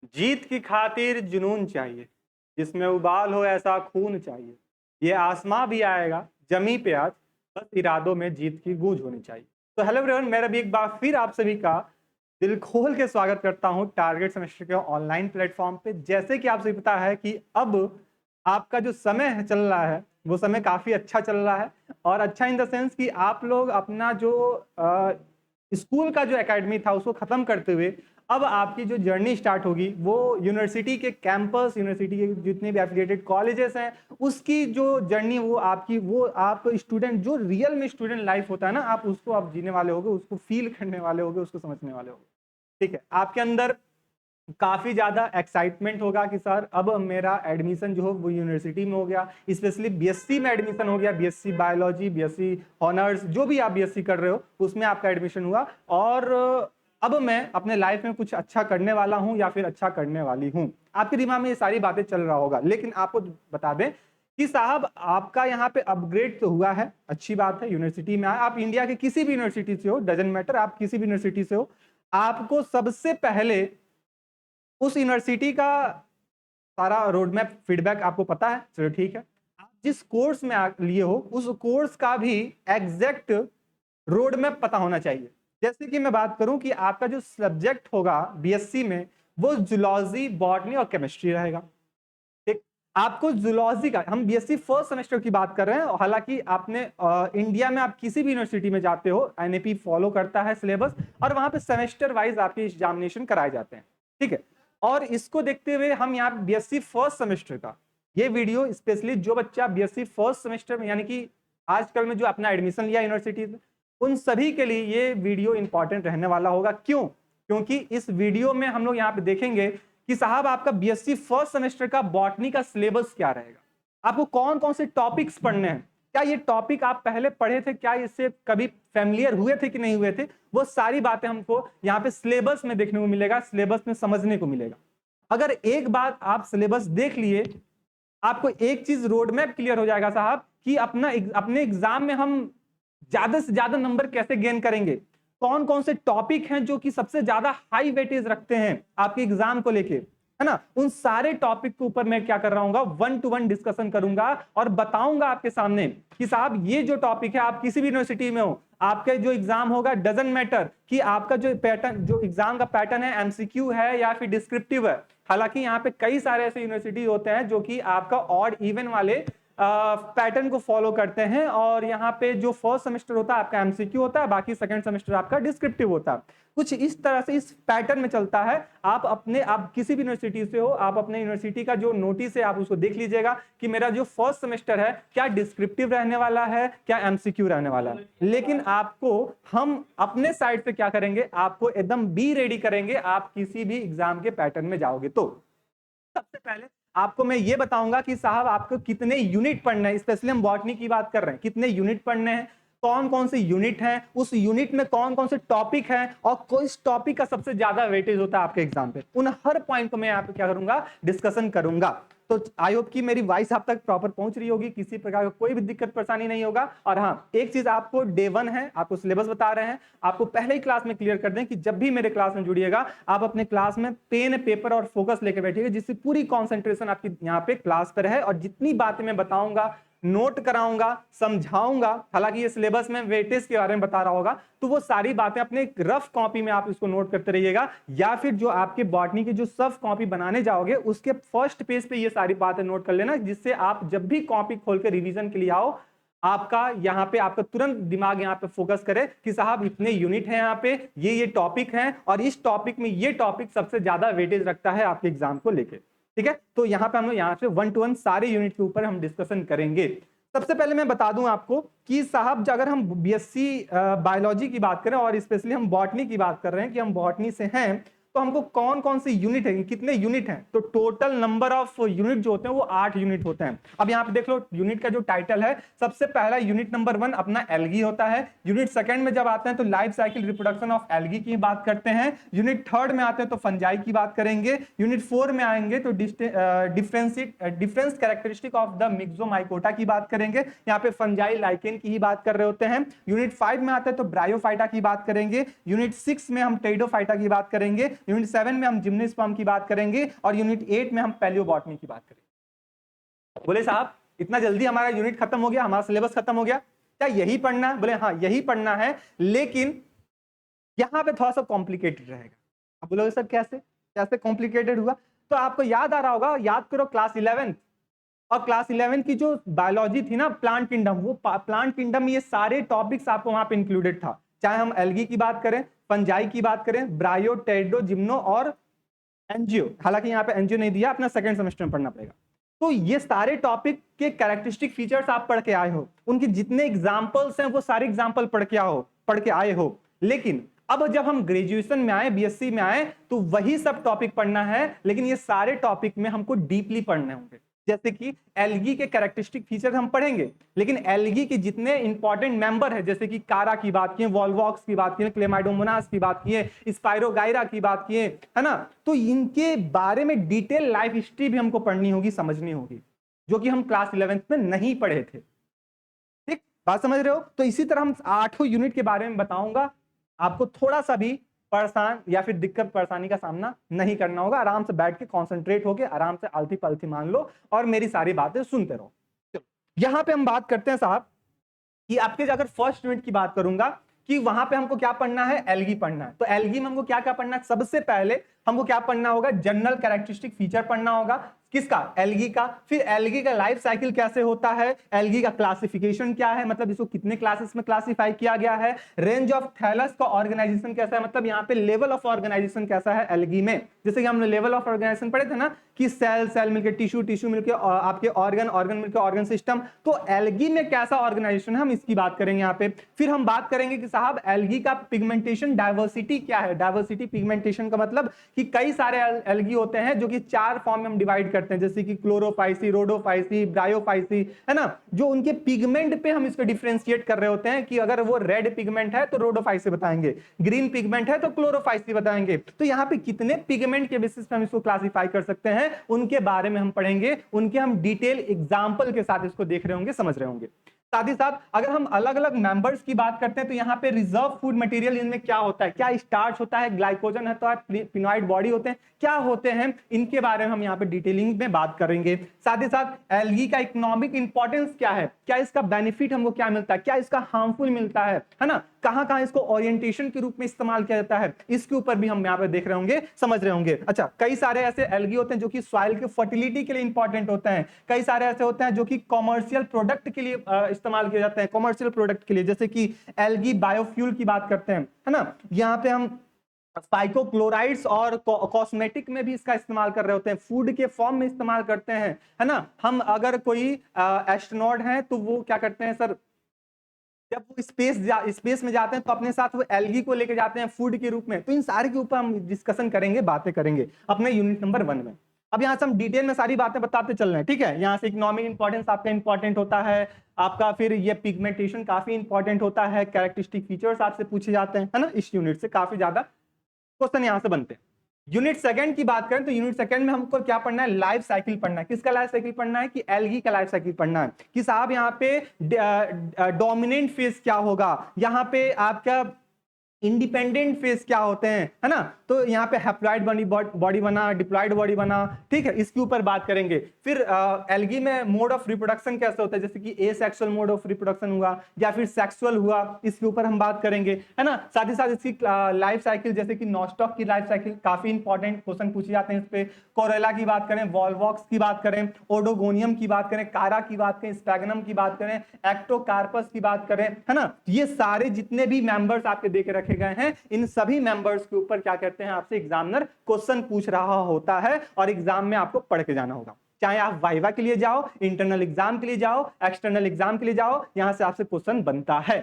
जीत की खातिर जुनून चाहिए, जिसमें उबाल हो ऐसा खून चाहिए। ये आसमां भी आएगा, जमी पे आज, बस इरादों में जीत की गूंज होनी चाहिए। तो हेलो एवरीवन, मेरा भी एक बार फिर आप सभी का दिल खोल के स्वागत करता हूं टारगेट सेमेस्टर के ऑनलाइन प्लेटफॉर्म पे। जैसे कि आप सभी पता है कि अब आपका जो समय है चल रहा है, वो समय काफ़ी अच्छा चल रहा है। और अच्छा इन द सेंस कि आप लोग अपना जो स्कूल का जो एकेडमी था उसको ख़त्म करते हुए अब आपकी जो जर्नी स्टार्ट होगी वो यूनिवर्सिटी के कैंपस, यूनिवर्सिटी के जितने भी एफिलिएटेड कॉलेजेस हैं उसकी जो जर्नी वो आप स्टूडेंट जो रियल में स्टूडेंट लाइफ होता है ना, आप उसको आप जीने वाले होगे, उसको फील करने वाले होगे, उसको समझने वाले होगे। ठीक है, आपके अंदर काफी ज्यादा एक्साइटमेंट होगा कि सर अब मेरा एडमिशन जो हो वो यूनिवर्सिटी में हो गया, स्पेशली बीएससी में एडमिशन हो गया, बीएससी बायोलॉजी, बीएससी ऑनर्स, जो भी आप बीएससी कर रहे हो उसमें आपका एडमिशन हुआ और अब मैं अपने लाइफ में कुछ अच्छा करने वाला हूं या फिर अच्छा करने वाली हूं। आपके दिमाग में ये सारी बातें चल रहा होगा, लेकिन आपको बता दें कि साहब आपका यहाँ पे अपग्रेड तो हुआ है, अच्छी बात है, यूनिवर्सिटी में आए, आप इंडिया के किसी भी यूनिवर्सिटी से हो, डजेंट मैटर, आप किसी भी यूनिवर्सिटी से हो, आपको सबसे पहले उस यूनिवर्सिटी का सारा रोड मैप फीडबैक आपको पता है, चलो ठीक है। आप जिस कोर्स में लिए हो उस कोर्स का भी एग्जैक्ट रोड मैप पता होना चाहिए। जैसे कि मैं बात करूं कि आपका जो सब्जेक्ट होगा बीएससी में वो जूलॉजी, बॉटनी और केमिस्ट्री रहेगा। ठीक, आपको जूलॉजी का, हम बीएससी फर्स्ट सेमेस्टर की बात कर रहे हैं, हालांकि आपने इंडिया में आप किसी भी यूनिवर्सिटी में जाते हो एनएपी फॉलो करता है सिलेबस और वहां पे सेमेस्टर वाइज आपके एग्जामिनेशन कराए जाते हैं। ठीक है, और इसको देखते हुए हम यहाँ बीएससी फर्स्ट सेमेस्टर का ये वीडियो स्पेशली जो बच्चा बीएससी फर्स्ट सेमेस्टर में यानी कि आजकल में जो अपना एडमिशन लिया यूनिवर्सिटी में उन सभी के लिए ये वीडियो इंपॉर्टेंट रहने वाला होगा। क्यों? क्योंकि इस वीडियो में हम लोग यहाँ पे देखेंगे कि साहब आपका बीएससी फर्स्ट सेमेस्टर का बॉटनी का सिलेबस क्या रहेगा, आपको कौन कौन से टॉपिक्स पढ़ने हैं, क्या ये टॉपिक आप पहले पढ़े थे, क्या इससे कभी फैमिलियर हुए थे कि नहीं हुए थे, वो सारी बातें हमको यहाँ पे सिलेबस में देखने को मिलेगा, सिलेबस में समझने को मिलेगा। अगर एक बात आप सिलेबस देख लिए, आपको एक चीज रोड मैप क्लियर हो जाएगा साहब कि अपने एग्जाम में हम ज्यादा से ज्यादा नंबर कैसे गेन करेंगे, कौन कौन से टॉपिक हैं जो कि सबसे ज्यादा हाई वेटेज रखते हैं आपके एग्जाम को लेके, है ना। उन सारे टॉपिक के ऊपर मैं क्या कर रहा हूँ, 1-to-1 डिस्कशन करूंगा और बताऊंगा आपके सामने कि साहब ये जो टॉपिक है, आप किसी भी यूनिवर्सिटी में हो, आपका जो एग्जाम होगा डजंट मैटर कि आपका जो पैटर्न, जो एग्जाम का पैटर्न है एमसीक्यू है या फिर डिस्क्रिप्टिव है। हालांकि यहाँ पे कई सारे ऐसे यूनिवर्सिटी होते हैं जो कि आपका ऑड इवन वाले पैटर्न को फॉलो करते हैं और यहाँ पे जो फर्स्ट सेमेस्टर होता है आपका एमसीक्यू होता है, बाकी सेकंड सेमेस्टर आपका डिस्क्रिप्टिव होता है। कुछ इस तरह से इस पैटर्न में चलता है। आप किसी भी यूनिवर्सिटी से हो, आप अपने यूनिवर्सिटी का जो नोटिस है आप उसको देख लीजिएगा कि मेरा जो फर्स्ट सेमेस्टर है क्या डिस्क्रिप्टिव रहने वाला है, क्या एमसीक्यू रहने वाला है। लेकिन आपको हम अपने साइड से क्या करेंगे, आपको एकदम बी रेडी करेंगे, आप किसी भी एग्जाम के पैटर्न में जाओगे तो। सबसे पहले आपको मैं ये बताऊंगा कि साहब आपको कितने यूनिट पढ़ने हैं, स्पेशली हम बॉटनी की बात कर रहे हैं, कितने यूनिट पढ़ने हैं, कौन कौन से यूनिट हैं, उस यूनिट में कौन कौन से टॉपिक हैं और किस टॉपिक का सबसे ज्यादा वेटेज होता है आपके एग्जाम पे। उन हर पॉइंट को मैं यहाँ पे क्या करूंगा, डिस्कशन करूंगा। तो आई होप कि मेरी वॉइस आप तक प्रॉपर पहुंच रही होगी, किसी प्रकार का कोई भी दिक्कत परेशानी नहीं होगा। और हाँ, एक चीज आपको डे 1 है, आपको सिलेबस बता रहे हैं, आपको पहले ही क्लास में क्लियर कर दें कि जब भी मेरे क्लास में जुड़िएगा आप अपने क्लास में पेन, पेपर और फोकस लेकर बैठिएगा, जिससे पूरी कॉन्सेंट्रेशन आपकी यहाँ पे क्लास पर है और जितनी बातें मैं बताऊंगा, नोट कराऊंगा, समझाऊंगा। हालांकि ये सिलेबस में वेटेज के बारे में बता रहा होगा, तो वो सारी बातें अपने एक रफ कॉपी में आप इसको नोट करते रहिएगा, या फिर जो आपके बॉटनी की जो सफ कॉपी बनाने जाओगे उसके फर्स्ट पेज पे ये सारी बातें नोट कर लेना, जिससे आप जब भी कॉपी खोल के रिवीजन के लिए आओ, आपका यहाँ पे आपका तुरंत दिमाग यहाँ पे फोकस करे कि साहब इतने यूनिट हैं, यहाँ पे ये टॉपिक हैं और इस टॉपिक में ये टॉपिक सबसे ज्यादा वेटेज रखता है आपके एग्जाम को लेके। ठीक है, तो यहाँ पे हम लोग यहाँ से 1-to-1 सारे यूनिट के ऊपर हम डिस्कशन करेंगे। सबसे पहले मैं बता दूं आपको कि साहब अगर हम बीएससी बायोलॉजी की बात करें और स्पेशली हम बॉटनी की बात कर रहे हैं कि हम बॉटनी से हैं, तो हमको कौन कौन से यूनिट है, कितने यूनिट हैं, तो टोटल नंबर ऑफ यूनिट जो होते हैं वो 8 यूनिट होते हैं। अब यहाँ पे देख लो यूनिट का जो टाइटल है, सबसे पहला यूनिट नंबर 1 अपना एल्गी होता है। यूनिट सेकंड में जब आते हैं तो life cycle reproduction of algae की बात करते हैं। यूनिट थर्ड में आते हैं तो फंजाई की बात करेंगे। यूनिट 4 में आएंगे तो डिफरेंस कैरेक्टरिस्टिक ऑफ द मिक्सोमाइकोटा की बात करेंगे, यहाँ पे फंजाई लाइकेन की ही बात कर रहे होते हैं। यूनिट 5 में आते हैं तो ब्रायोफाइटा की बात करेंगे। यूनिट 6 में हम टेरिडोफाइटा की बात करेंगे। यूनिट 7 में हम जिम्नोस्पर्म की बात करेंगे और यूनिट 8 में हम पैलियोबॉटनी की बात करेंगे। बोले साहब इतना जल्दी हमारा यूनिट खत्म हो गया, हमारा सिलेबस खत्म हो गया, क्या यही पढ़ना है? बोले हाँ यही पढ़ना है, लेकिन यहां पे थोड़ा सा कॉम्प्लिकेटेड रहेगा। अब बोलोगे सर कैसे कैसे कॉम्प्लिकेटेड हुआ? तो आपको याद आ रहा होगा, याद करो क्लास 11 और क्लास 11 की जो बायोलॉजी थी ना, प्लांट किंगडम, वो प्लांट किंगडम ये सारे टॉपिक्स आपको वहां पे इंक्लूडेड था। चाहे हम एल्गी की बात करें, फंजाई की बात करें, ब्रायो, टेरिडो, जिम्नो और एंजियो, हालांकि यहाँ पे एंजियो नहीं दिया, अपना सेकंड सेमेस्टर में पढ़ना पड़ेगा। तो ये सारे टॉपिक के कैरेक्टरिस्टिक फीचर्स आप पढ़ के आए हो, उनके जितने एग्जांपल्स हैं वो सारे एग्जांपल पढ़ के आए हो। लेकिन अब जब हम ग्रेजुएशन में आए, बीएससी में आए, तो वही सब टॉपिक पढ़ना है, लेकिन ये सारे टॉपिक में हमको डीपली पढ़ने होंगे। जैसे कि एल्गी के कैरेक्टरिस्टिक फीचर हम पढ़ेंगे, लेकिन एल्गी के जितने इंपॉर्टेंट मेंबर है, जैसे कि कारा की बात किए, वॉल्वॉक्स की बात किए, क्लेमाइडोमोनास की बात किए, स्पाइरोगाइरा की बात किए, है ना, तो इनके बारे में डिटेल लाइफ हिस्ट्री भी हमको पढ़नी होगी, समझनी होगी, जो कि हम क्लास 11 में नहीं पढ़े थे। ठीक बात समझ रहे हो? तो इसी तरह हम 8 यूनिट के बारे में बताऊंगा, आपको थोड़ा सा भी परेशान या फिर दिक्कत परेशानी का सामना नहीं करना होगा। आराम से बैठ के कंसंट्रेट होके आराम से अलथी पलथी मान लो और मेरी सारी बातें सुनते रहो। चलो यहां पे हम बात करते हैं साहब कि आपके अगर फर्स्ट यूनिट की बात करूंगा कि वहां पे हमको क्या पढ़ना है, एल्गी पढ़ना है। तो एल्गी में हमको क्या क्या पढ़ना है? सबसे पहले हमको क्या पढ़ना होगा? जनरल कैरेक्टरिस्टिक फीचर पढ़ना होगा। किसका? एल्गी का। फिर एल्गी का लाइफ साइकिल कैसे होता है, एल्गी का क्लासिफिकेशन क्या है, मतलब इसको कितने क्लासेस में क्लासिफाई किया गया है, रेंज ऑफ थैलस का ऑर्गेनाइजेशन कैसा है, मतलब यहाँ पे लेवल ऑफ ऑर्गेनाइजेशन कैसा है एल्गी में। जैसे कि हमने लेवल ऑफ ऑर्गेनाइजेशन पढ़े थे ना कि सेल सेल मिलकर टिश्यू, टिश्यू मिलकर आपके ऑर्गन, ऑर्गन मिलकर ऑर्गन सिस्टम। तो एल्गी में कैसा ऑर्गेनाइजेशन है, हम इसकी बात करेंगे यहाँ पे। फिर हम बात करेंगे कि साहब एल्गी का पिगमेंटेशन डाइवर्सिटी क्या है। डाइवर्सिटी पिगमेंटेशन का मतलब कि कई सारे एल्गी होते हैं जो कि 4 फॉर्म में हम डिवाइड करते हैं, जैसे कि क्लोरोफाइसी, रोडोफाइसी, ब्रायोफाइसी, है ना, जो उनके पिगमेंट पे हम इसको डिफरेंशिएट कर रहे होते हैं कि अगर वो रेड पिगमेंट है तो रोडोफाइसी बताएंगे, ग्रीन पिगमेंट है तो क्लोरोफाइसी बताएंगे। तो यहाँ पे कितने पिगमेंट के बेसिस पे हम इसको क्लासिफाई कर सकते हैं, उनके बारे में हम पढ़ेंगे, उनके हम डिटेल एग्जांपल के साथ इसको देख रहे होंगे, समझ रहे होंगे। साथ ही साथ अगर हम अलग अलग मेंबर्स की बात करते हैं तो यहाँ पे रिजर्व फूड मटेरियल इनमें क्या होता है, क्या स्टार्च होता है, ग्लाइकोजन है, तो पिनॉइड बॉडी होते हैं, क्या होते हैं, इनके बारे में हम यहाँ पे डिटेलिंग में बात करेंगे। साथ ही साथ एल्गी का इकोनॉमिक इंपॉर्टेंस क्या है, क्या इसका बेनिफिट हमको क्या मिलता है, क्या इसका हार्मफुल मिलता है ना, कहां कहां इसको ओरिएंटेशन के रूप में इस्तेमाल किया जाता है, इसके ऊपर भी हम यहाँ पे देख रहे होंगे, समझ रहे होंगे। अच्छा, कई सारे ऐसे एल्गी होते हैं जो कि सॉइल के फर्टिलिटी के लिए इंपॉर्टेंट होते हैं, कई सारे ऐसे होते हैं जो कि कॉमर्शियल प्रोडक्ट के लिए इस्तेमाल किए जाते हैं, कॉमर्शियल प्रोडक्ट के लिए, जैसे कि एल्गी बायोफ्यूल की बात करते हैं, है ना, यहाँ पे हम फाइकोक्लोराइड्स और कॉस्मेटिक में भी इसका इस्तेमाल कर रहे होते हैं, फूड के फॉर्म में इस्तेमाल करते हैं, है ना। हम अगर कोई एस्ट्रोनॉट हैं तो वो क्या करते हैं सर, जब वो स्पेस में जाते हैं तो अपने साथ वो एल्गी को लेके जाते हैं फूड के रूप में। तो इन सारे के ऊपर हम डिस्कशन करेंगे, बातें करेंगे अपने यूनिट नंबर 1 में। अब यहाँ से हम डिटेल में सारी बातें बताते चल रहे हैं, ठीक है। यहाँ से इकोनॉमिक इंपॉर्टेंस आपका इंपॉर्टेंट होता है आपका, फिर ये पिगमेंटेशन काफी इंपॉर्टेंट होता है, कैरेक्टरिस्टिक फीचर्स आपसे पूछे जाते हैं, है ना, इस यूनिट से काफी ज्यादा क्वेश्चन यहाँ से बनते हैं। यूनिट 2 की बात करें तो यूनिट 2 में हमको क्या पढ़ना है, लाइफ साइकिल पढ़ना है। किसका लाइफ साइकिल पढ़ना है कि एल्गी का लाइफ साइकिल पढ़ना है कि साहब यहाँ पे डोमिनेंट फेज क्या होगा, यहाँ पे आपका इंडिपेंडेंट फेज क्या होते हैं, है ना। तो यहाँ पे हैप्लॉइड बॉडी बना, डिप्लॉइड बॉडी बना, ठीक है, इसके ऊपर बात करेंगे। फिर एल्गी में मोड ऑफ रिप्रोडक्शन कैसे होता है, जैसे कि एसेक्सुअल मोड ऑफ रिप्रोडक्शन हुआ या फिर सेक्सुअल हुआ, इसके ऊपर हम बात करेंगे, है ना। साथ ही साथ इसकी लाइफ साइकिल, जैसे कि नॉस्टॉक की लाइफ साइकिल, काफी इंपॉर्टेंट क्वेश्चन पूछे जाते हैं इस पे। कोरेला की बात करें, वॉल्वॉक्स की बात करें, ओडोगोनियम की बात करें, कारा की बात करें, स्पैगनम की बात करें, एक्टोकार्पस की बात करें, है ना। ये सारे जितने भी मेंबर्स आपके देख रखे गए हैं, इन सभी मेंबर्स के ऊपर क्या कहते हैं, आपसे एग्जामिनर क्वेश्चन पूछ रहा होता है और एग्जाम में आपको पढ़ के जाना होगा। चाहे आप वाइवा के लिए जाओ, इंटरनल एग्जाम के लिए जाओ, एक्सटर्नल एग्जाम के लिए जाओ, यहां से आपसे क्वेश्चन बनता है,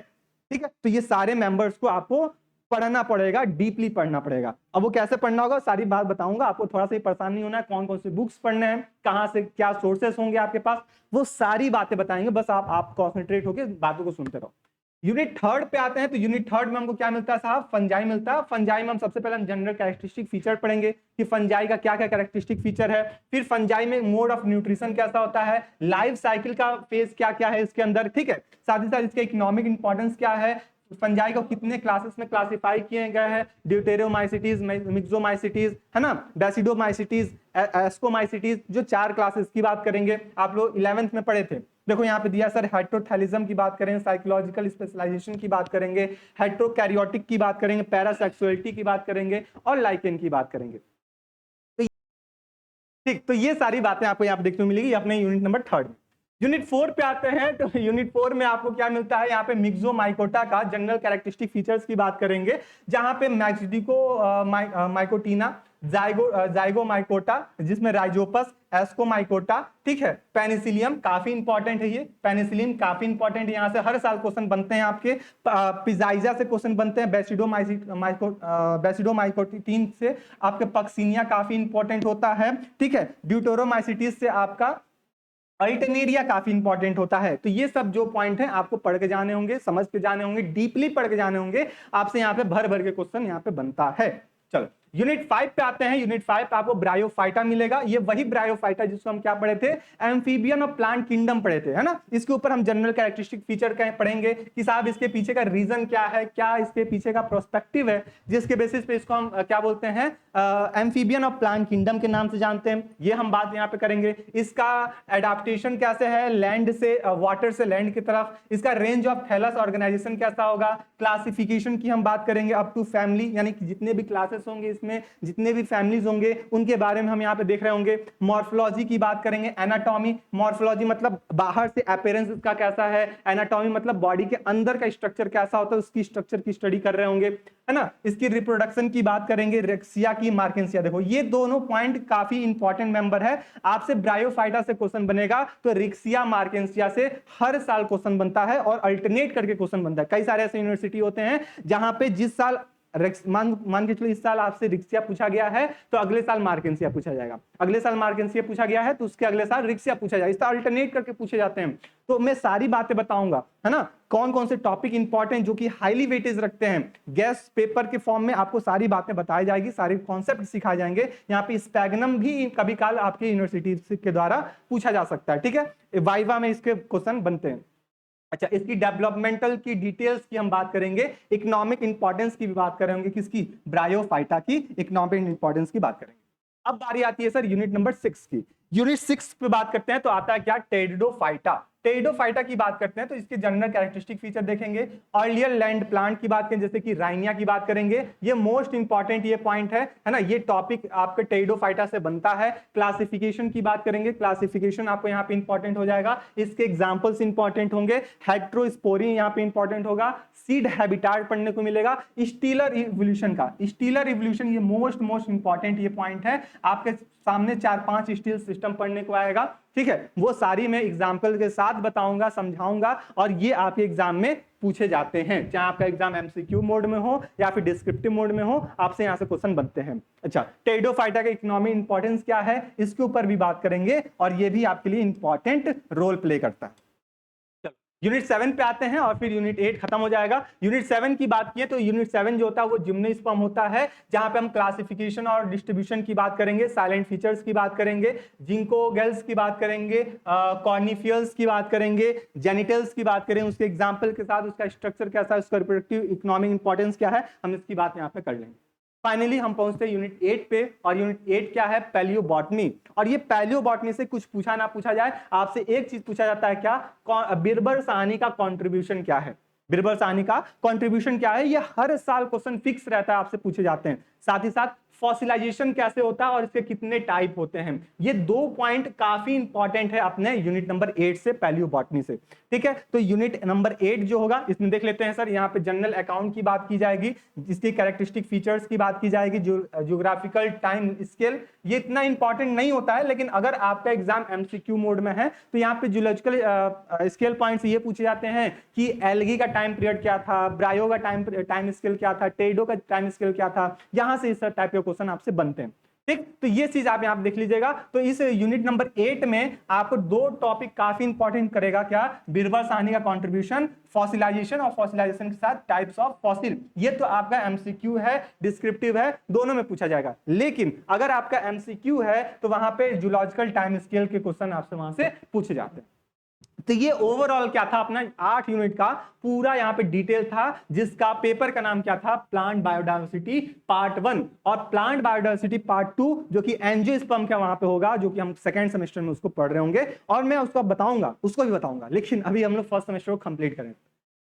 ठीक है। तो ये सारे मेंबर्स को आपको पढ़ना पड़ेगा, डीपली पढ़ना पड़ेगा। अब वो कैसे पढ़ना होगा सारी बात बताऊंगा आपको, थोड़ा सा परेशान नहीं होना है, कौन कौन से बुक्स पढ़ने हैं, कहां से क्या सोर्सेस होंगे आपके पास, वो सारी बातें बताएंगे, बस आप कॉन्सेंट्रेट होकर बातों को सुनते रहो। यूनिट 3 पे आते हैं तो यूनिट 3 में हमको क्या मिलता है साहब, फंजाई मिलता है। फंजाई में हम सबसे पहले जनरल कैरेक्टरिस्टिक फीचर पढ़ेंगे कि फंजाई का क्या क्या कैरेक्टरिस्टिक फीचर है, फिर फंजाई में मोड ऑफ न्यूट्रिशन कैसा होता है, लाइफ साइकिल का फेज क्या क्या है इसके अंदर, ठीक है। साथ ही साथ इसका इकोनॉमिक इंपॉर्टेंस क्या है, फंजाई को कितने क्लासेस में क्लासिफाई किए गए हैं, ड्यूटेरोमाइसिटीज, मिक्सोमाइसिटीज, है ना, बेसिडोमाइसिटीज, एस्कोमाइसिटीज, जो 4 क्लासेस की बात करेंगे। आप लोग 11th में पढ़े थे, देखो यहाँ पे दिया सर, हेटेरोथैलिज्म की बात करेंगे, साइकोलॉजिकल स्पेशलाइजेशन की बात करेंगे, हेटेरोकैरियोटिक की बात करेंगे, पैरासेक्सुअलिटी की बात करेंगे और लाइकेन की बात करेंगे। ठीक, तो ये सारी बातें आपको यहाँ पे देखने को मिलेगी अपने यूनिट नंबर 3 में। यूनिट 4 पे आते हैं, तो यूनिट 4 में आपको क्या मिलता है, यहाँ पे मिक्सोमाइकोटा का जनरल कैरेक्टरिस्टिक फीचर्स की बात करेंगे, जहां पे मैक्सिडिको माइकोटीना, जाइगोमाइकोटा जिसमें राइजोपस, एस्कोमाइकोटा, ठीक है, पेनिसिलियम काफी इंपॉर्टेंट है, ये पेनिसिलियम काफी इंपॉर्टेंट है, यहाँ से हर साल क्वेश्चन बनते हैं आपके, पिजाइजा से क्वेश्चन बनते हैं, बेसिडोमाइकोटीन से आपके पक्सिनिया काफी इंपॉर्टेंट होता है, ठीक है, ड्यूटेरोमाइसिटीज से आपका अल्टरनेरिया काफी इंपॉर्टेंट होता है। तो ये सब जो पॉइंट है आपको पढ़ के जाने होंगे, समझ के जाने होंगे, डीपली पढ़ के जाने होंगे, आपसे यहाँ पे भर भर के क्वेश्चन यहाँ पे बनता है। चलो यूनिट 5 पे आते हैं। यूनिट 5 पे आपको ब्रायोफाइटा मिलेगा। ये वही ब्रायोफाइटा जिसको हम क्या पढ़े थे, एम्फीबियन और प्लांट किंगडम पढ़े थे, है ना। इसके ऊपर हम जनरल कैरेक्टरिस्टिक फीचर का पढ़ेंगे कि साहब इसके पीछे का रीजन क्या है, क्या इसके पीछे का प्रोस्पेक्टिव है, जिसके बेसिस पे इसको हम क्या बोलते हैं, एम्फीबियन और प्लांट किंगडम के नाम से जानते हैं। ये हम बात यहाँ पे करेंगे। इसका एडाप्टेशन कैसे है, लैंड से वाटर से लैंड की तरफ, इसका रेंज ऑफ थैलस ऑर्गेनाइजेशन कैसा होगा, क्लासिफिकेशन की हम बात करेंगे अप टू फैमिली, यानी कि जितने भी क्लासेस होंगे इसमें, जितने भी फैमिलीज होंगे उनके बारे में हम यहाँ पे देख रहे होंगे। मॉर्फोलॉजी की बात करेंगे, एनाटॉमी, मॉर्फोलॉजी मतलब बाहर से अपीयरेंस इसका कैसा है, एनाटॉमी मतलब बॉडी के अंदर का स्ट्रक्चर कैसा होता है, उसकी स्ट्रक्चर की स्टडी कर रहे होंगे, है ना। इसकी रिप्रोडक्शन की बात करेंगे, रेक्सिया की, मार्केंसिया। देखो ये दोनों पॉइंट काफी इंपॉर्टेंट मेंबर है। आपसे ब्रायोफाइटा से क्वेश्चन बनेगा तो रिक्सिया, मार्केंसिया से हर साल क्वेश्चन बनता है और अल्टरनेट करके क्वेश्चन बनता है। कई सारे ऐसे यूनिवर्सिटी होते हैं जहां पे जिस साल मान के चलो इस साल आपसे रिक्सिया पूछा गया है तो अगले साल मार्केंसिया पूछा जाएगा, अगले साल मार्केंसिया पूछा गया है तो उसके अगले साल रिक्सिया पूछा जाएगा। इस तरह अल्टरनेट करके पूछे जाते हैं। तो मैं सारी बातें बताऊंगा, है ना, कौन कौन से टॉपिक इंपॉर्टेंट जो कि हाईली वेटेज रखते हैं, गेस्ट पेपर के फॉर्म में आपको सारी बातें बताई जाएगी, सारे कॉन्सेप्ट सिखाए जाएंगे। यहाँ पे स्पैगनम भी कभी काल आपके यूनिवर्सिटी के द्वारा पूछा जा सकता है, ठीक है, वाइवा में इसके क्वेश्चन बनते हैं। अच्छा, इसकी डेवलपमेंटल की डिटेल्स की हम बात करेंगे, इकोनॉमिक इंपॉर्टेंस की भी बात करेंगे, किसकी, ब्रायोफाइटा की इकोनॉमिक इंपॉर्टेंस की बात करेंगे। अब बारी आती है सर यूनिट नंबर 6 की। यूनिट 6 पे बात करते हैं तो आता है क्या, टेरिडोफाइटा। टेरिडोफाइटा की बात करते हैं तो इसके जनरल कैरेक्टरिस्टिक फीचर देखेंगे। अर्लियर लैंड प्लांट की बात करें जैसे कि राइनिया की बात करेंगे। ये मोस्ट इंपॉर्टेंट ये पॉइंट है ना, ये टॉपिक आपके टेरिडोफाइटा से बनता है। क्लासिफिकेशन की बात करेंगे, क्लासिफिकेशन आपको यहाँ पे इंपॉर्टेंट हो जाएगा, इसके एग्जांपल्स इंपॉर्टेंट होंगे। हेट्रोस्पोरी यहाँ पे इंपॉर्टेंट होगा, सीड हैबिटाट पढ़ने को मिलेगा, स्टीलर इवोल्यूशन का, स्टीलर इवोल्यूशन ये मोस्ट इंपॉर्टेंट ये पॉइंट है। आपके सामने 4-5 स्टील सिस्टम पढ़ने को आएगा, ठीक है, वो सारी मैं एग्जांपल के साथ बताऊंगा, समझाऊंगा, और ये आपके एग्जाम में पूछे जाते हैं, चाहे आपका एग्जाम एमसीक्यू मोड में हो या फिर डिस्क्रिप्टिव मोड में हो, आपसे यहां से क्वेश्चन बनते हैं। अच्छा, टेरिडोफाइटा का इकोनॉमिक इंपॉर्टेंस क्या है, इसके ऊपर भी बात करेंगे और ये भी आपके लिए इंपॉर्टेंट रोल प्ले करता है। यूनिट 7 पे आते हैं और फिर यूनिट 8 खत्म हो जाएगा। यूनिट 7 की बात की तो यूनिट 7 जो होता है वो जिम्नोस्पर्म होता है, जहां पे हम क्लासिफिकेशन और डिस्ट्रीब्यूशन की बात करेंगे, साइलेंट फीचर्स की बात करेंगे, जिंकोगेल्स की बात करेंगे, कॉर्निफियल्स की बात करेंगे, जेनिटल्स की बात करेंगे, उसके एग्जाम्पल के साथ उसका स्ट्रक्चर कैसा है, उसका रिप्रोडक्टिव इकोनॉमिक इंपॉर्टेंस क्या है, हम इसकी बात यहाँ पे कर लेंगे। फाइनली हम पहुंचते हैं यूनिट 8 पे, और यूनिट 8 क्या है, पैलियोबॉटनी। और ये पैलियोबॉटनी से कुछ पूछा ना पूछा जाए, आपसे एक चीज पूछा जाता है क्या, बिरबल साहनी का कंट्रीब्यूशन क्या है, बिरबल साहनी का कंट्रीब्यूशन क्या है, ये हर साल क्वेश्चन फिक्स रहता है, आपसे पूछे जाते हैं। साथ ही साथ फॉसिलाइजेशन कैसे होता है और इसके कितने टाइप होते हैं, ये 2 पॉइंट काफी इंपॉर्टेंट है अपने यूनिट नंबर 8 से, पैलियोबॉटनी से, ठीक है। तो यूनिट नंबर 8 जो होगा इसमें देख लेते हैं सर, यहाँ पे जनरल अकाउंट की बात की जाएगी, जिसकी कैरेक्टरिस्टिक फीचर्स की बात की जाएगी, ज्योग्राफिकल टाइम स्केल, ये इतना इंपॉर्टेंट नहीं होता है, लेकिन अगर आपका एग्जाम एमसीक्यू मोड में है तो यहाँ पे जियोलॉजिकल स्केल पॉइंट्स ये पूछे जाते हैं कि एल्गी का टाइम पीरियड क्या था, ब्रायो का टाइम स्केल क्या था, टेरिडो का टाइम स्केल क्या था, यहाँ से इस टाइप के क्वेश्चन आपसे बनते हैं, ठीक। तो ये चीज आप यहाँ पे देख लीजिएगा। तो इस यूनिट नंबर 8 में आपको 2 टॉपिक काफी इंपॉर्टेंट करेगा, क्या, बिरबल साहनी का कंट्रीब्यूशन, फॉसिलाइजेशन, और फॉसिलाइजेशन के साथ टाइप्स ऑफ फॉसिल। ये तो आपका एमसीक्यू है, डिस्क्रिप्टिव है, दोनों में पूछा जाएगा। लेकिन अगर आपका एमसीक्यू है तो वहां पे जूलॉजिकल टाइम स्केल के क्वेश्चन आपसे वहां से पूछे जाते हैं। तो ये ओवरऑल क्या था अपना 8 यूनिट का पूरा यहाँ पे डिटेल था, जिसका पेपर का नाम क्या था, प्लांट बायोडायवर्सिटी पार्ट 1 और प्लांट बायोडायवर्सिटी पार्ट 2 जो कि एंजियोस्पर्म का वहां पे होगा, जो कि हम सेकंड सेमेस्टर में उसको पढ़ रहे होंगे और मैं उसको बताऊंगा, उसको भी बताऊंगा, लेकिन अभी हम लोग फर्स्ट सेमेस्टर को कंप्लीट करें।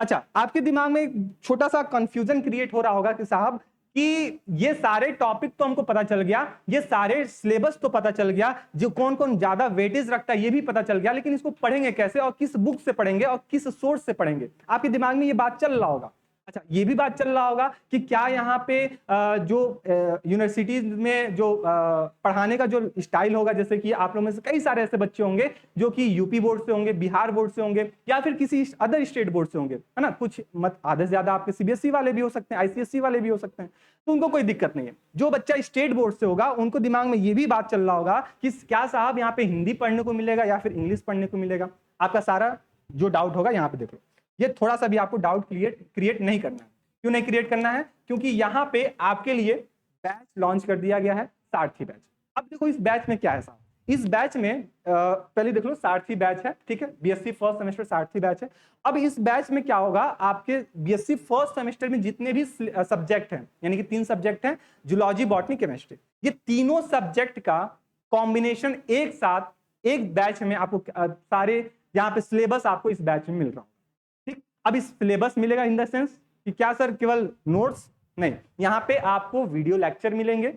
अच्छा, आपके दिमाग में एक छोटा सा कंफ्यूजन क्रिएट हो रहा होगा कि साहब कि ये सारे टॉपिक तो हमको पता चल गया, ये सारे सिलेबस तो पता चल गया, जो कौन कौन ज्यादा वेटेज रखता है ये भी पता चल गया, लेकिन इसको पढ़ेंगे कैसे और किस बुक से पढ़ेंगे और किस सोर्स से पढ़ेंगे? आपके दिमाग में ये बात चल रहा होगा। अच्छा, ये भी बात चल रहा होगा कि क्या यहाँ पे जो यूनिवर्सिटीज में जो पढ़ाने का जो स्टाइल होगा, जैसे कि आप लोगों में से कई सारे ऐसे बच्चे होंगे जो कि यूपी बोर्ड से होंगे, बिहार बोर्ड से होंगे, या फिर किसी अदर स्टेट बोर्ड से होंगे, है ना, कुछ मत आधे से ज्यादा आपके सीबीएसई वाले भी हो सकते हैं, आईसीएसई वाले भी हो सकते हैं, तो उनको कोई दिक्कत नहीं है। जो बच्चा स्टेट बोर्ड से होगा उनको दिमाग में ये भी बात चल रहा होगा कि क्या साहब यहाँ पे हिंदी पढ़ने को मिलेगा या फिर इंग्लिश पढ़ने को मिलेगा। आपका सारा जो डाउट होगा यहाँ पे देख लो, ये थोड़ा सा भी आपको डाउट क्रिएट नहीं करना है। क्यों नहीं क्रिएट करना है? क्योंकि यहाँ पे आपके लिए बैच लॉन्च कर दिया गया है, सारथी बैच। अब देखो इस बैच में क्या है साहब, इस बैच में पहले देख लो सारथी बैच है, ठीक है, बीएससी फर्स्ट सेमेस्टर सारथी बैच है। अब इस बैच में क्या होगा, आपके बीएससी फर्स्ट सेमेस्टर में जितने भी सब्जेक्ट हैं, यानी कि 3 सब्जेक्ट हैं, जूलॉजी, बॉटनी, केमिस्ट्री, ये तीनों सब्जेक्ट का कॉम्बिनेशन एक साथ एक बैच में आपको सारे यहाँ पे सिलेबस आपको इस बैच में मिल रहा है। ठीक, अब इस सिलेबस मिलेगा इन द सेंस कि क्या सर केवल नोट्स नहीं, यहाँ पे आपको वीडियो लेक्चर मिलेंगे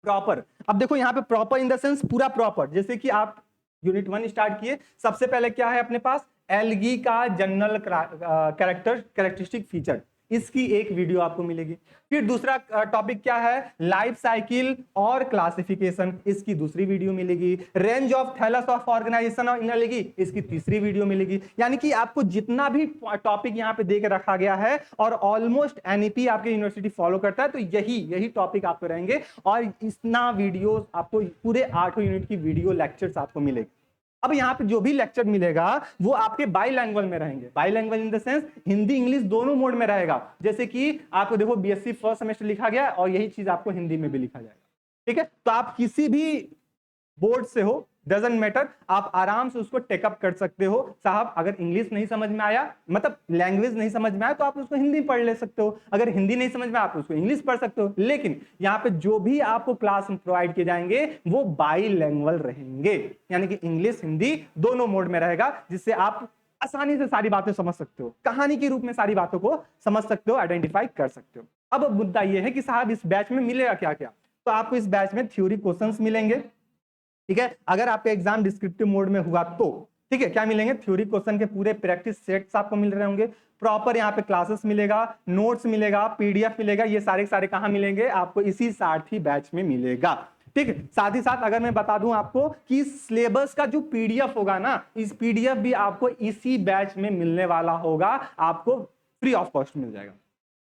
प्रॉपर। अब देखो यहाँ पे प्रॉपर इन द सेंस पूरा प्रॉपर, जैसे कि आप यूनिट 1 स्टार्ट किए, सबसे पहले क्या है अपने पास, एल्गी का जनरल कैरेक्टरिस्टिक फीचर, इसकी एक वीडियो आपको मिलेगी। फिर दूसरा टॉपिक क्या है, लाइफ साइकिल और क्लासिफिकेशन, इसकी दूसरी वीडियो मिलेगी। Range of thallus of organisation और इनर्जी, इसकी तीसरी वीडियो मिलेगी। यानी कि आपको जितना भी टॉपिक यहाँ पे दे के रखा गया है और ऑलमोस्ट एनईपी आपके यूनिवर्सिटी फॉलो करता है, तो यही टॉपिक आपको रहेंगे और इतना वीडियो आपको पूरे 8 यूनिट की वीडियो लेक्चर्स आपको मिलेगी। अब यहाँ पे जो भी लेक्चर मिलेगा वो आपके बाईलैंग्वेज में रहेंगे, bilingual in the sense Hindi English दोनों मोड में रहेगा। जैसे कि आपको देखो बीएससी फर्स्ट सेमेस्टर लिखा गया और यही चीज आपको हिंदी में भी लिखा जाएगा, ठीक है। तो आप किसी भी बोर्ड से हो, डजंट मैटर, आप आराम से उसको टेकअप कर सकते हो। साहब अगर इंग्लिश नहीं समझ में आया, मतलब लैंग्वेज नहीं समझ में आया, तो आप उसको हिंदी पढ़ ले सकते हो, अगर हिंदी नहीं समझ में आप उसको इंग्लिश पढ़ सकते हो। लेकिन यहाँ पे जो भी आपको क्लास में प्रोवाइड किए जाएंगे वो बाईलैंग्वेज रहेंगे, यानी कि इंग्लिश हिंदी दोनों मोड में रहेगा, जिससे आप आसानी से सारी बातें समझ सकते हो, कहानी के रूप में सारी बातों को समझ सकते हो, आइडेंटिफाई कर सकते हो। अब मुद्दा यह है कि साहब इस बैच में मिलेगा क्या क्या, तो आपको इस बैच में थ्योरी क्वेश्चंस मिलेंगे, ठीक है। अगर आपका एग्जाम डिस्क्रिप्टिव मोड में हुआ तो ठीक है, क्या मिलेंगे, थ्योरी क्वेश्चन के पूरे प्रैक्टिस सेट्स आपको मिल रहे होंगे, प्रॉपर यहाँ पे क्लासेस मिलेगा, नोट्स मिलेगा, पीडीएफ मिलेगा, ये सारे सारे कहाँ मिलेंगे, आपको इसी सारथी बैच में मिलेगा, ठीक है। साथ ही साथ अगर मैं बता दूं आपको कि सिलेबस का जो पीडीएफ होगा ना, इस पीडीएफ भी आपको इसी बैच में मिलने वाला होगा, आपको फ्री ऑफ कॉस्ट मिल जाएगा।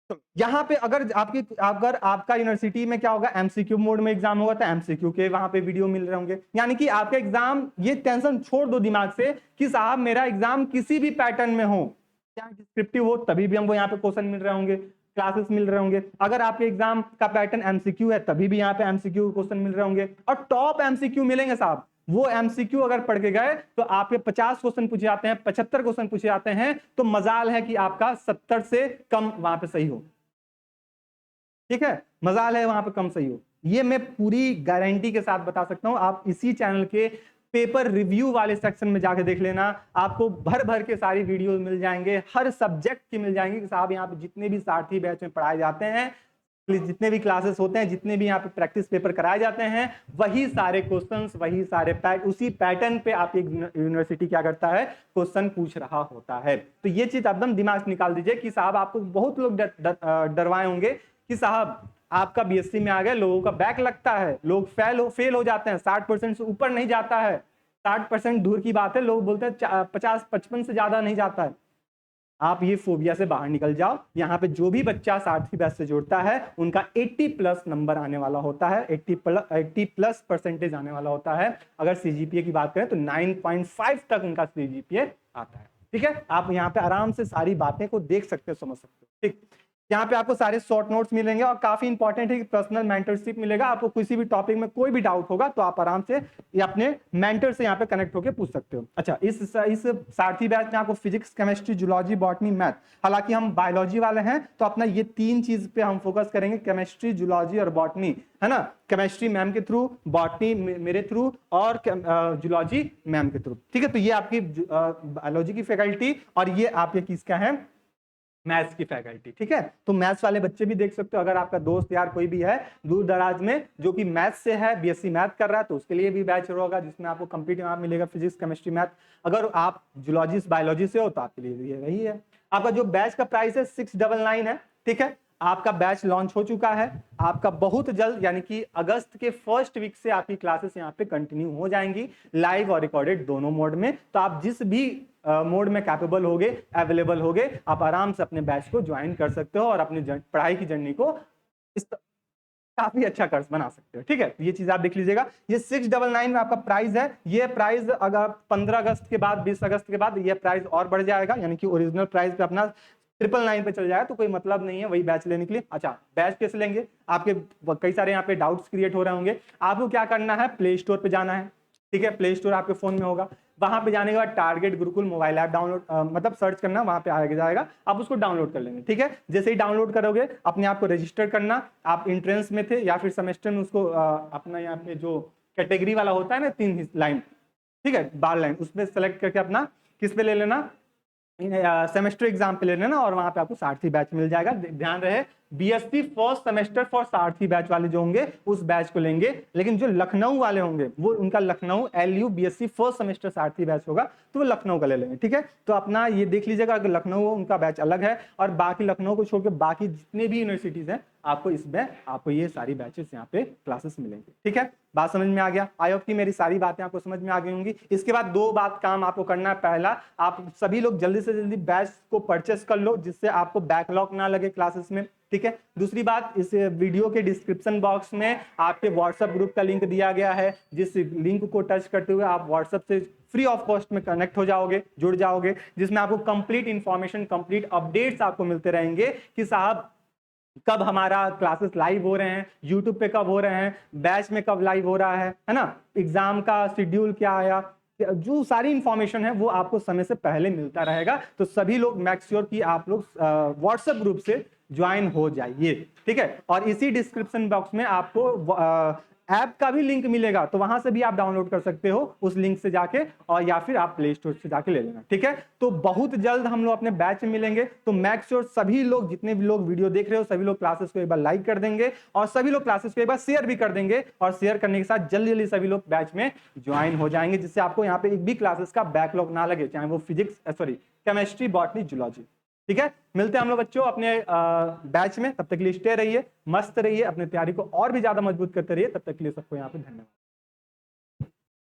तो यहाँ पे अगर आपका यूनिवर्सिटी में क्या होगा, एमसीक्यू मोड में एग्जाम होगा, तो एमसीक्यू के वहां पे वीडियो मिल रहे होंगे। यानी कि आपका एग्जाम, ये टेंशन छोड़ दो दिमाग से कि साहब मेरा एग्जाम किसी भी पैटर्न में हो, चाहे डिस्क्रिप्टिव हो तभी भी हमको यहाँ पे क्वेश्चन मिल रहे होंगे, क्लासेस मिल रहे होंगे। अगर आपके एग्जाम का पैटर्न एमसीक्यू है तभी भी यहाँ पे एमसीक्यू क्वेश्चन मिल रहे होंगे, और टॉप एमसीक्यू मिलेंगे साहब। वो एमसीक्यू अगर पढ़ के गए तो आपके 50 क्वेश्चन पूछे जाते हैं, 75 क्वेश्चन पूछे जाते हैं, तो मजाल है कि आपका 70 से कम वहां पे सही हो, ठीक है, मजाल है वहां पे कम सही हो। ये मैं पूरी गारंटी के साथ बता सकता हूं। आप इसी चैनल के पेपर रिव्यू वाले सेक्शन में जाके देख लेना, आपको भर भर के सारी वीडियोस मिल जाएंगे, हर सब्जेक्ट की मिल जाएंगे कि साहब यहाँ पे जितने भी सारथी बैच में पढ़ाए जाते हैं, जितने भी क्लासेस होते हैं, जितने भी यहाँ पे प्रैक्टिस पेपर कराए जाते हैं, वही सारे क्वेश्चंस, वही सारे उसी पैटर्न पे आप एक यूनिवर्सिटी क्या करता है, क्वेश्चन पूछ रहा होता है। तो ये चीज एकदम दिमाग से निकाल दीजिए कि साहब आपको बहुत लोग डरवाए होंगे कि साहब आपका बीएससी में आ गए, लोगों का बैक लगता है, लोग फेल हो जाते हैं, 60% से ऊपर नहीं जाता है, 60% दूर की बात है, लोग बोलते हैं 50-55 से ज्यादा नहीं जाता है। आप ये फोबिया से बाहर निकल जाओ। यहाँ पे जो भी बच्चा सारथी बैच से जुड़ता है उनका 80+ नंबर आने वाला होता है, 80+ परसेंटेज आने वाला होता है। अगर सीजीपीए की बात करें तो 9.5 तक उनका सीजीपीए आता है, ठीक है। आप यहाँ पे आराम से सारी बातें को देख सकते हो, समझ सकते हो, ठीक। यहाँ पे आपको सारे शॉर्ट नोट्स मिलेंगे और काफी इंपॉर्टेंट है कि पर्सनल मेंटरशिप मिलेगा। आपको किसी भी टॉपिक में कोई भी डाउट होगा तो आप आराम से ये अपने मेंटर से यहाँ पे कनेक्ट होकर पूछ सकते हो। अच्छा, इस सारथी बैच में आपको physics, chemistry, zoology, botany, math, हालांकि हम बायोलॉजी वाले हैं तो अपना ये 3 चीज पे हम फोकस करेंगे, केमिस्ट्री, जूलॉजी और बॉटनी, है ना। केमिस्ट्री मैम के थ्रू, बॉटनी मेरे थ्रू और जूलॉजी मैम के थ्रू, ठीक है। तो ये आपकी बायोलॉजी की फैकल्टी और ये आपके किसका है, मैथ्स की फैकल्टी, ठीक है। तो मैथ्स वाले बच्चे भी देख सकते हो, अगर आपका दोस्त यार कोई भी है दूर दराज में जो कि मैथ्स से है, बीएससी मैथ कर रहा है, तो उसके लिए भी बैच होगा जिसमें आपको कंप्लीट यहाँ मिलेगा फिजिक्स, केमिस्ट्री, मैथ। अगर आप जूलॉजी बायोलॉजी से हो तो आपके लिए ये वही है। आपका जो बैच का प्राइस है 699 है, ठीक है। आपका बैच लॉन्च हो चुका है, आपका बहुत जल्द यानी कि अगस्त के फर्स्ट वीक से आपकी क्लासेस यहाँ पे कंटिन्यू हो जाएंगी, लाइव और रिकॉर्डेड दोनों मोड में। तो आप जिस भी मोड में कैपेबल होगे, अवेलेबल होगे, आप आराम से अपने बैच को ज्वाइन कर सकते हो और अपनी पढ़ाई की जर्नी को काफी अच्छा कर्ज बना सकते हो, ठीक है। ये चीज आप देख लीजिएगा। ये 699 में आपका प्राइस है। ये प्राइस अगर 15 अगस्त के बाद, 20 अगस्त के बाद ये प्राइस और बढ़ जाएगा, यानी कि ओरिजिनल प्राइस पे अपना 999 पे चल जाएगा, तो कोई मतलब नहीं है वही बैच लेने के लिए। अच्छा, बैच कैसे लेंगे, आपके कई सारे यहाँ पे डाउट्स क्रिएट हो रहे होंगे। आपको क्या करना है, प्ले स्टोर पे जाना है, ठीक है। प्ले स्टोर आपके फोन में होगा, वहां पे जाने के बाद target Gurukul mobile app download मतलब सर्च करना, वहां पे आगे जाएगा, आप उसको डाउनलोड कर लेंगे, ठीक है। जैसे ही डाउनलोड करोगे अपने आप को रजिस्टर करना। आप इंट्रेंस में थे या फिर सेमेस्टर में, उसको अपना यहाँ पे जो कैटेगरी वाला होता है ना 3 लाइन, ठीक है, 12 लाइन, उसमें सेलेक्ट करके अपना किस पे ले लेना, सेमेस्टर एग्जाम पे ले लेना और वहां पे आपको सारथी बैच मिल जाएगा। ध्यान रहे, BSc first semester for Sarathi batch वाले जो होंगे उस बैच को लेंगे, लेकिन जो लखनऊ वाले होंगे वो उनका Lucknow LU BSc first semester सारथी बैच होगा, तो वो लखनऊ का ले लेंगे, ठीक है। तो अपना ये देख लीजिएगा कि लखनऊ उनका बैच अलग है और बाकी लखनऊ को छोड़ के बाकी जितने भी यूनिवर्सिटीज हैं आपको इसमें आपको ये सारी बैचेस यहाँ पे क्लासेस मिलेंगे, ठीक है। बात समझ में आ गया, आई होप कि मेरी सारी बातें आपको समझ में आ गई होंगी। इसके बाद 2 बात काम आपको करना है। पहला, आप सभी लोग जल्दी से जल्दी बैच को परचेस कर लो जिससे आपको बैकलॉग ना लगे क्लासेस में, ठीक है। दूसरी बात, इस वीडियो के डिस्क्रिप्शन बॉक्स में आपके व्हाट्सएप ग्रुप का लिंक दिया गया है, जिस लिंक को टच करते हुए आप व्हाट्सएप से फ्री ऑफ कॉस्ट में कनेक्ट हो जाओगे, जुड़ जाओगे, जिसमें आपको कंप्लीट इंफॉर्मेशन, कंप्लीट अपडेट्स आपको मिलते रहेंगे कि साहब कब हमारा क्लासेस लाइव हो रहे हैं, यूट्यूब पे कब हो रहे हैं, बैच में कब लाइव हो रहा है ना, एग्जाम का शेड्यूल क्या आया, जो सारी इंफॉर्मेशन है वो आपको समय से पहले मिलता रहेगा। तो सभी लोग मेक श्योर कि आप लोग व्हाट्सएप ग्रुप से ज्वाइन हो जाइए, ठीक है। और इसी डिस्क्रिप्शन बॉक्स में आपको ऐप का भी लिंक मिलेगा, तो वहां से भी आप डाउनलोड कर सकते हो उस लिंक से जाके, और या फिर आप प्ले स्टोर से जाके ले लेना, ठीक है। तो बहुत जल्द हम लोग अपने बैच में मिलेंगे। तो मेक श्योर सभी लोग, जितने भी लोग वीडियो देख रहे हो, सभी लोग क्लासेस को एक बार लाइक कर देंगे और सभी लोग क्लासेस को एक बार शेयर भी कर देंगे, और शेयर करने के साथ जल्दी जल्दी सभी लोग बैच में ज्वाइन हो जाएंगे, जिससे आपको यहाँ पे एक भी क्लासेस का बैकलॉग ना लगे, चाहे वो केमिस्ट्री, बॉटनी, जूलॉजी, ठीक है। मिलते हैं हम लोग बच्चों अपने बैच में, तब तक के लिए स्टे रहिए, मस्त रहिए, अपने तैयारी को और भी ज्यादा मजबूत करते रहिए। तब तक के लिए सबको यहाँ पे धन्यवाद।